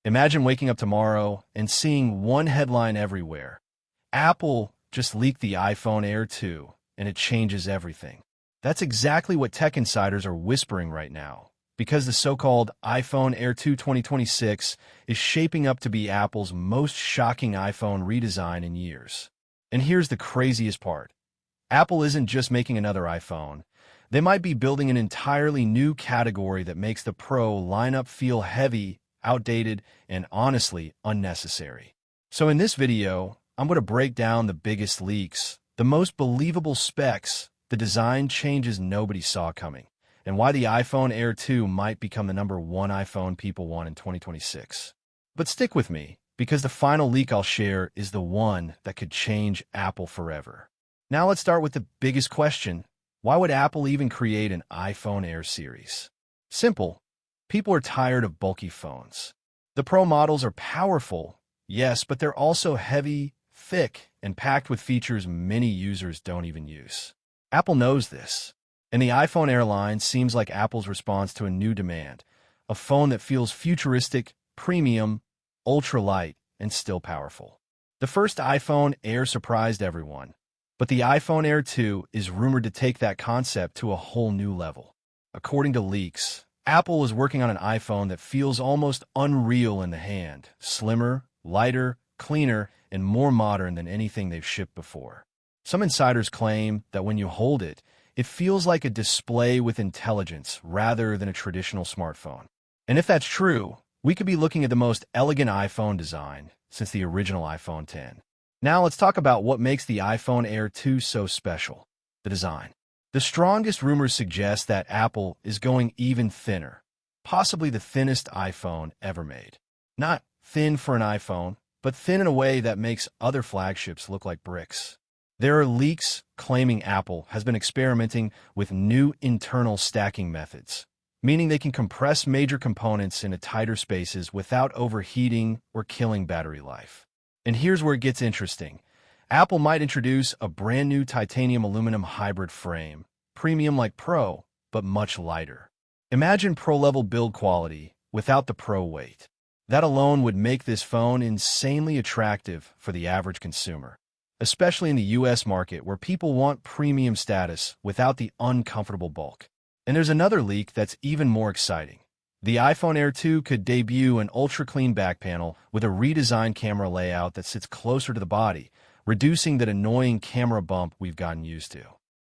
Imagine waking up tomorrow and seeing one headline everywhere. Apple just leaked the iPhone Air 2, and it changes everything. That's exactly what tech insiders are whispering right now, because the so-called iPhone Air 2 2026 is shaping up to be Apple's most shocking iPhone redesign in years. And here's the craziest part. Apple isn't just making another iPhone. They might be building an entirely new category that makes the Pro lineup feel heavy, outdated, and honestly unnecessary. So in this video, I'm going to break down the biggest leaks, the most believable specs, the design changes nobody saw coming, and why the iPhone Air 2 might become the #1 iPhone people want in 2026. But stick with me, because the final leak I'll share is the one that could change Apple forever. Now let's start with the biggest question. Why would Apple even create an iPhone Air series? Simple. People are tired of bulky phones. The Pro models are powerful, yes, but they're also heavy, thick, and packed with features many users don't even use. Apple knows this, and the iPhone Air line seems like Apple's response to a new demand, a phone that feels futuristic, premium, ultra-light, and still powerful. The first iPhone Air surprised everyone, but the iPhone Air 2 is rumored to take that concept to a whole new level. According to leaks, Apple is working on an iPhone that feels almost unreal in the hand, slimmer, lighter, cleaner, and more modern than anything they've shipped before. Some insiders claim that when you hold it, it feels like a display with intelligence rather than a traditional smartphone. And if that's true, we could be looking at the most elegant iPhone design since the original iPhone X. Now let's talk about what makes the iPhone Air 2 so special: the design. The strongest rumors suggest that Apple is going even thinner, possibly the thinnest iPhone ever made. Not thin for an iPhone, but thin in a way that makes other flagships look like bricks. There are leaks claiming Apple has been experimenting with new internal stacking methods, meaning they can compress major components into tighter spaces without overheating or killing battery life. And here's where it gets interesting. Apple might introduce a brand new titanium aluminum hybrid frame, premium like Pro, but much lighter. Imagine Pro-level build quality without the Pro weight. That alone would make this phone insanely attractive for the average consumer, especially in the US market where people want premium status without the uncomfortable bulk. And there's another leak that's even more exciting. The iPhone Air 2 could debut an ultra-clean back panel with a redesigned camera layout that sits closer to the body, reducing that annoying camera bump we've gotten used to.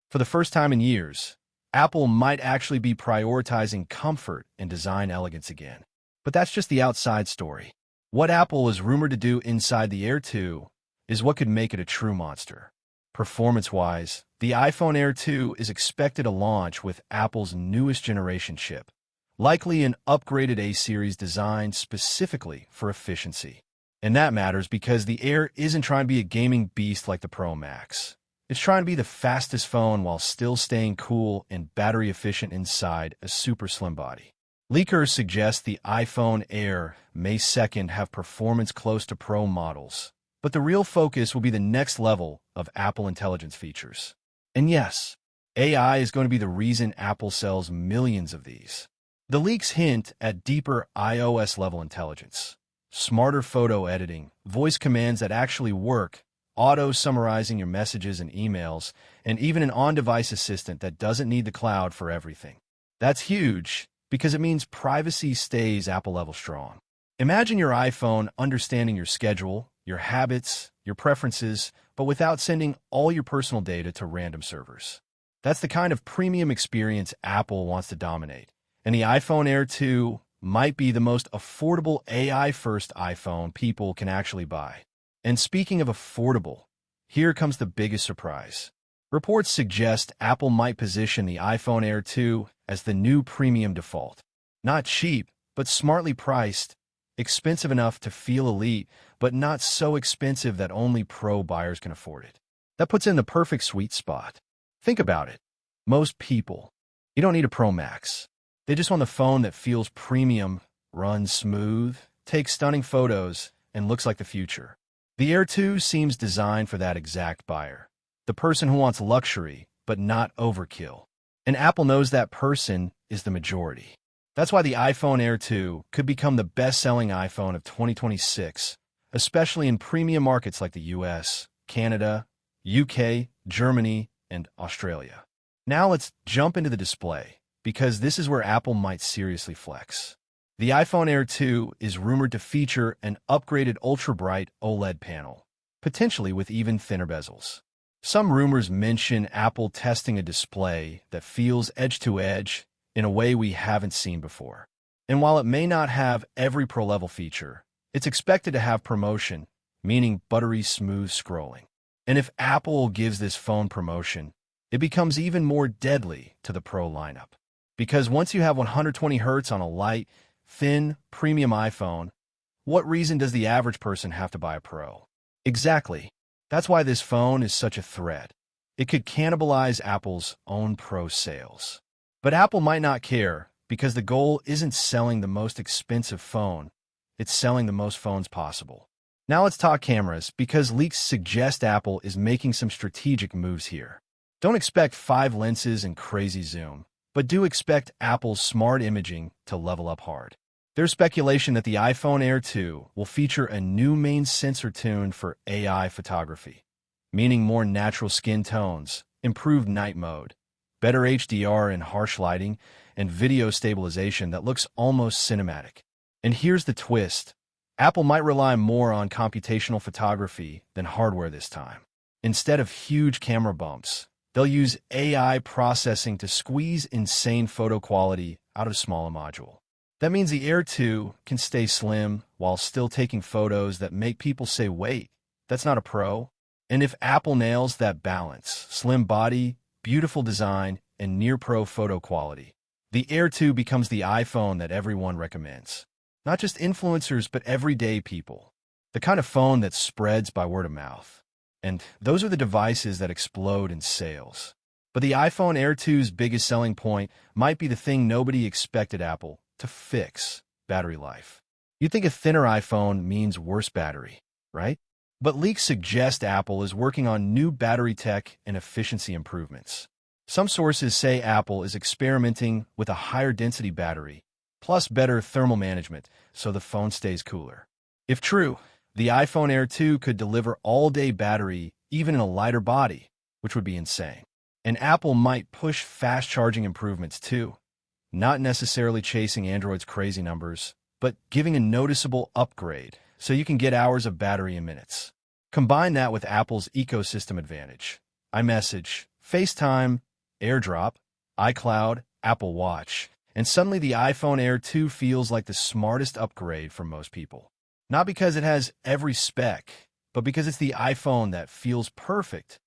For the first time in years, Apple might actually be prioritizing comfort and design elegance again. But that's just the outside story. What Apple is rumored to do inside the Air 2 is what could make it a true monster. Performance-wise, the iPhone Air 2 is expected to launch with Apple's newest generation chip, likely an upgraded A-series designed specifically for efficiency. And that matters because the Air isn't trying to be a gaming beast like the Pro Max. It's trying to be the fastest phone while still staying cool and battery efficient inside a super slim body. Leakers suggest the iPhone Air may second have performance close to Pro models, but the real focus will be the next level of Apple Intelligence features. And yes, AI is going to be the reason Apple sells millions of these. The leaks hint at deeper iOS-level intelligence, smarter photo editing, voice commands that actually work, auto-summarizing your messages and emails, and even an on-device assistant that doesn't need the cloud for everything. That's huge, because it means privacy stays Apple-level strong. Imagine your iPhone understanding your schedule, your habits, your preferences, but without sending all your personal data to random servers. That's the kind of premium experience Apple wants to dominate, and the iPhone Air 2 might be the most affordable AI-first iPhone people can actually buy. And speaking of affordable, here comes the biggest surprise. Reports suggest Apple might position the iPhone Air 2 as the new premium default. Not cheap, but smartly priced, expensive enough to feel elite, but not so expensive that only Pro buyers can afford it. That puts in the perfect sweet spot. Think about it. Most people, you don't need a Pro Max. They just want the phone that feels premium, runs smooth, takes stunning photos, and looks like the future. The Air 2 seems designed for that exact buyer, the person who wants luxury, but not overkill. And Apple knows that person is the majority. That's why the iPhone Air 2 could become the best-selling iPhone of 2026, especially in premium markets like the US, Canada, UK, Germany, and Australia. Now let's jump into the display, because this is where Apple might seriously flex. The iPhone Air 2 is rumored to feature an upgraded ultra-bright OLED panel, potentially with even thinner bezels. Some rumors mention Apple testing a display that feels edge-to-edge in a way we haven't seen before. And while it may not have every pro-level feature, it's expected to have promotion, meaning buttery smooth scrolling. And if Apple gives this phone promotion, it becomes even more deadly to the Pro lineup. Because once you have 120 Hz on a light, thin, premium iPhone, what reason does the average person have to buy a Pro? Exactly. That's why this phone is such a threat. It could cannibalize Apple's own Pro sales. But Apple might not care, because the goal isn't selling the most expensive phone, it's selling the most phones possible. Now let's talk cameras, because leaks suggest Apple is making some strategic moves here. Don't expect 5 lenses and crazy zoom, but do expect Apple's smart imaging to level up hard. There's speculation that the iPhone Air 2 will feature a new main sensor tuned for AI photography, meaning more natural skin tones, improved night mode, better HDR in harsh lighting, and video stabilization that looks almost cinematic. And here's the twist. Apple might rely more on computational photography than hardware this time. Instead of huge camera bumps, they'll use AI processing to squeeze insane photo quality out of a smaller module. That means the Air 2 can stay slim while still taking photos that make people say, wait, that's not a Pro? And if Apple nails that balance, slim body, beautiful design, and near-pro photo quality, the Air 2 becomes the iPhone that everyone recommends. Not just influencers, but everyday people. The kind of phone that spreads by word of mouth. And those are the devices that explode in sales. But the iPhone Air 2's biggest selling point might be the thing nobody expected Apple to fix: battery life. You'd think a thinner iPhone means worse battery, right? But leaks suggest Apple is working on new battery tech and efficiency improvements. Some sources say Apple is experimenting with a higher density battery, plus better thermal management, so the phone stays cooler. If true, the iPhone Air 2 could deliver all-day battery even in a lighter body, which would be insane. And Apple might push fast-charging improvements too, not necessarily chasing Android's crazy numbers, but giving a noticeable upgrade so you can get hours of battery in minutes. Combine that with Apple's ecosystem advantage: iMessage, FaceTime, AirDrop, iCloud, Apple Watch, and suddenly the iPhone Air 2 feels like the smartest upgrade for most people. Not because it has every spec, but because it's the iPhone that feels perfect